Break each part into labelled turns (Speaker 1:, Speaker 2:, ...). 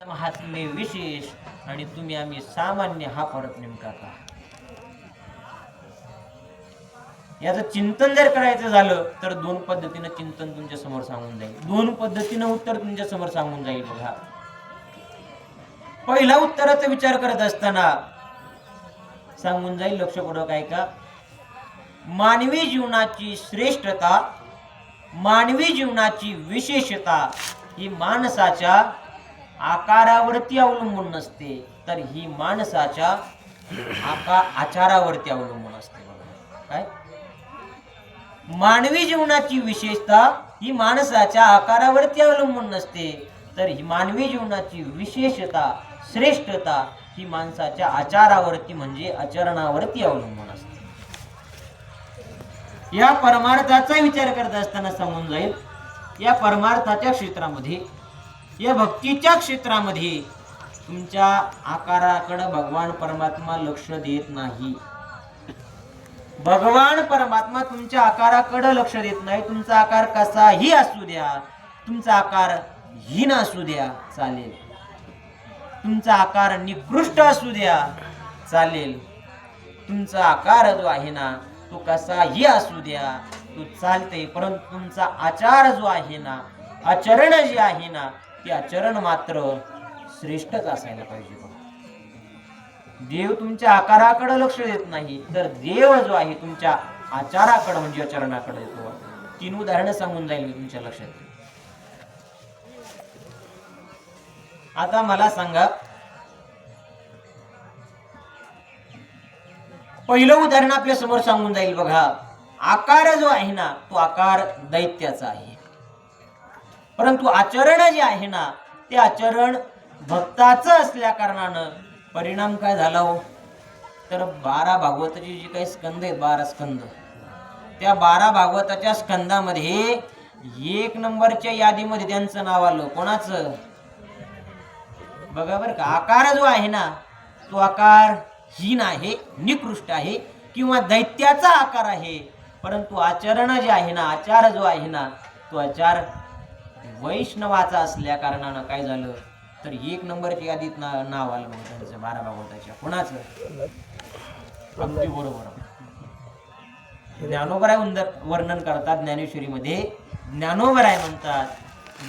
Speaker 1: महात्मे विशेष आणि तुम्ही आम्ही सामान्य, हा फरक नेमका का? याचं चिंतन जर करायचं झालं तर दोन पद्धतीनं चिंतन तुमच्या समोर सांगून जाईल, दोन पद्धतीनं उत्तर तुमच्या समोर सांगून जाईल. बघा, पहिला उत्तराचा विचार करत असताना सांगून जाईल, लक्षपूर्वक ऐका. मानवी जीवनाची श्रेष्ठता, मानवी जीवनाची विशेषता ही माणसाच्या आकारावरती अवलंबून नसते, तर ही माणसाच्या आचारावरती अवलंबून असते. काय? मानवी जीवनाची विशेषता ही माणसाच्या आकारावरती अवलंबून नसते, तर ही मानवी जीवनाची विशेषता, श्रेष्ठता ही माणसाच्या आचारावरती म्हणजे आचरणावरती अवलंबून असते. या परमार्थाचा विचार करत असताना समजून जाईल, या परमार्थाच्या क्षेत्रामध्ये, या भक्तीच्या क्षेत्रामध्ये तुमच्या आकाराकडे भगवान परमात्मा लक्ष देत नाही. भगवान परमात्मा तुमच्या आकाराकडे लक्ष देत नाही. तुमचा आकार कसाही असू द्या, तुमचा आकार हीन असू द्या चालेल, तुमचा आकार निकृष्ट असू द्या चालेल, तुमचा आकार जो आहे ना तो कसाही असू द्या तो चालते, परंतु तुमचा आचार जो आहे ना, आचरण जे आहे ना, ते आचरण मात्र श्रेष्ठच असायला पाहिजे. देव तुमच्या आकाराकडे लक्ष देत नाही, तर देव जो आहे तुमच्या आचाराकडे म्हणजे आचरणाकडे येतो. 3 उदाहरणं सांगून जाईल तुमच्या लक्षात. आता मला सांगा, पहिलं उदाहरण आपल्या समोर सांगून जाईल. बघा, आकार जो आहे ना तो आकार दैत्याचा आहे, परंतु आचरण जे आहे ना ते आचरण भक्ताचं असल्या कारणानं परिणाम काय झाला हो, तर 12 भागवताची जी काही स्कंद आहेत, 12 स्कंद, त्या 12 भागवताच्या स्कंदामध्ये 1 नंबरच्या यादीमध्ये त्यांचं नाव आलं. कोणाचं? बघा बरं का, आकार जो आहे ना तो आकार हीन आहे, निकृष्ट आहे किंवा दैत्याचा आकार आहे, परंतु आचरण जे आहे ना, आचार जो आहे ना तो आचार वैष्णवाचा असल्या कारणानं काय झालं, तर 1 नंबरच्या यादीत नाव आलं त्यांचं 12 भागवताच्या. कोणाचं? अगदी बरोबर. ज्ञानोबराय वर्णन करतात ज्ञानेश्वरीमध्ये. ज्ञानोबराय म्हणतात,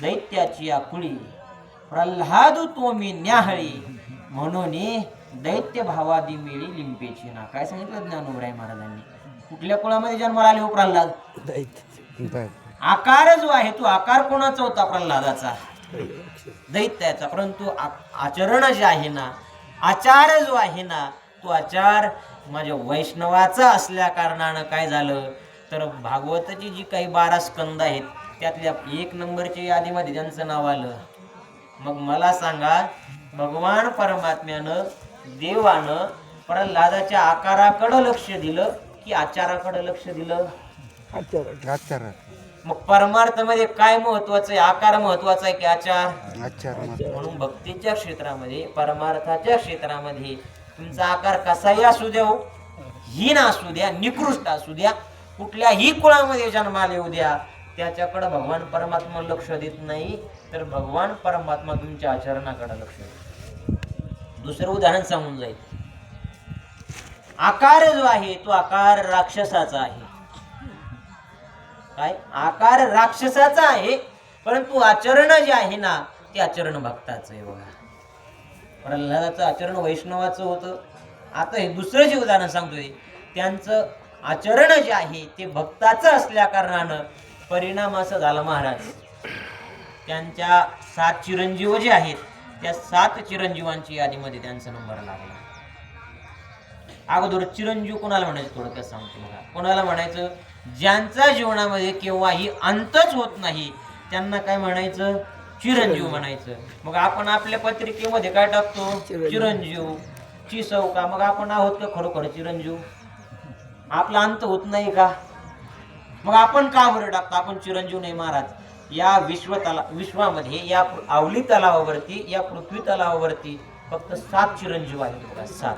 Speaker 1: दैत्याची आकुळी प्रल्हाद तोमी न्याहळी, म्हणून दैत्य भावादी मिळी लिंपेची ना. काय सांगितलं ज्ञानोबराय महाराजांनी? कुठल्या कुळामध्ये जन्माला आले हो प्रल्हाद? आकार जो आहे तो आकार कोणाचा होता? प्रल्हादाचा, दैत्याचा. परंतु आचरण जे आहे ना, आचार जो आहे ना तो आचार माझ्या वैष्णवाचा असल्या कारणानं काय झालं, तर भागवताची जी काही 12 स्कंद आहेत त्यातल्या 1 नंबरच्या यादीमध्ये त्यांचं नाव आलं. मग मला सांगा, भगवान परमात्म्यानं, देवानं प्रल्हादाच्या आकाराकडे लक्ष दिलं की आचाराकडे लक्ष दिलं?
Speaker 2: आचार.
Speaker 1: मग परमार्थामध्ये काय महत्वाचं आहे? आकार महत्वाचा आहे की आचार?
Speaker 2: आचार.
Speaker 1: म्हणून भक्तीच्या क्षेत्रामध्ये, परमार्थाच्या क्षेत्रामध्ये तुमचा आकार कसाही असू द्या, हीन असू द्या, निकृष्ट असू द्या, कुठल्याही कुळामध्ये जन्माला येऊ द्या, त्याच्याकडे भगवान परमात्मा लक्ष देत नाही, तर भगवान परमात्मा तुमच्या आचरणाकडे लक्ष देतो. दुसरं उदाहरण सांगून जाईल. आकार जो आहे तो आकार राक्षसाचा आहे. काय? आकार राक्षसाचा आहे, परंतु आचरण जे आहे ना ते आचरण भक्ताचं आहे. बघा, प्रल्हादाचं आचरण वैष्णवाचं होतं. आता हे दुसरं जे उदाहरण सांगतोय, त्यांचं आचरण जे आहे ते भक्ताचं असल्या कारणानं परिणाम असा झाला, महाराज त्यांच्या 7 चिरंजीव जे आहेत त्या 7 चिरंजीवांच्या यादीमध्ये त्यांचा नंबर लागला. अगोदर चिरंजीव कोणाला म्हणायचं थोडक्यात सांगतो. बघा, कोणाला म्हणायचं? ज्यांच्या जीवनामध्ये केव्हाही अंतच होत नाही त्यांना काय म्हणायचं? चिरंजीव म्हणायचं. मग आपण आपल्या पत्रिकेमध्ये काय टाकतो? चिरंजीव ची सौका. मग आपण आहोत का खरोखर चिरंजीव? आपला अंत होत नाही का? मग आपण का बरं टाकतो आपण चिरंजीव नाही? महाराज, या विश्वामध्ये, या आवली तलावावरती, या पृथ्वी तलावावरती फक्त 7 चिरंजीव आहेत. बघा, 7.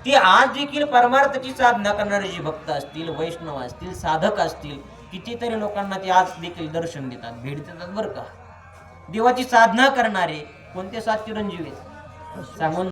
Speaker 1: ते आज देखील परमार्थाची साधना करणारे जे भक्त असतील, वैष्णव असतील, साधक असतील, कितीतरी लोकांना ते आज देखील दर्शन देतात, भेट देतात बरं का. देवाची साधना करणारे कोणते 7 चिरंजीव आहेत सांगून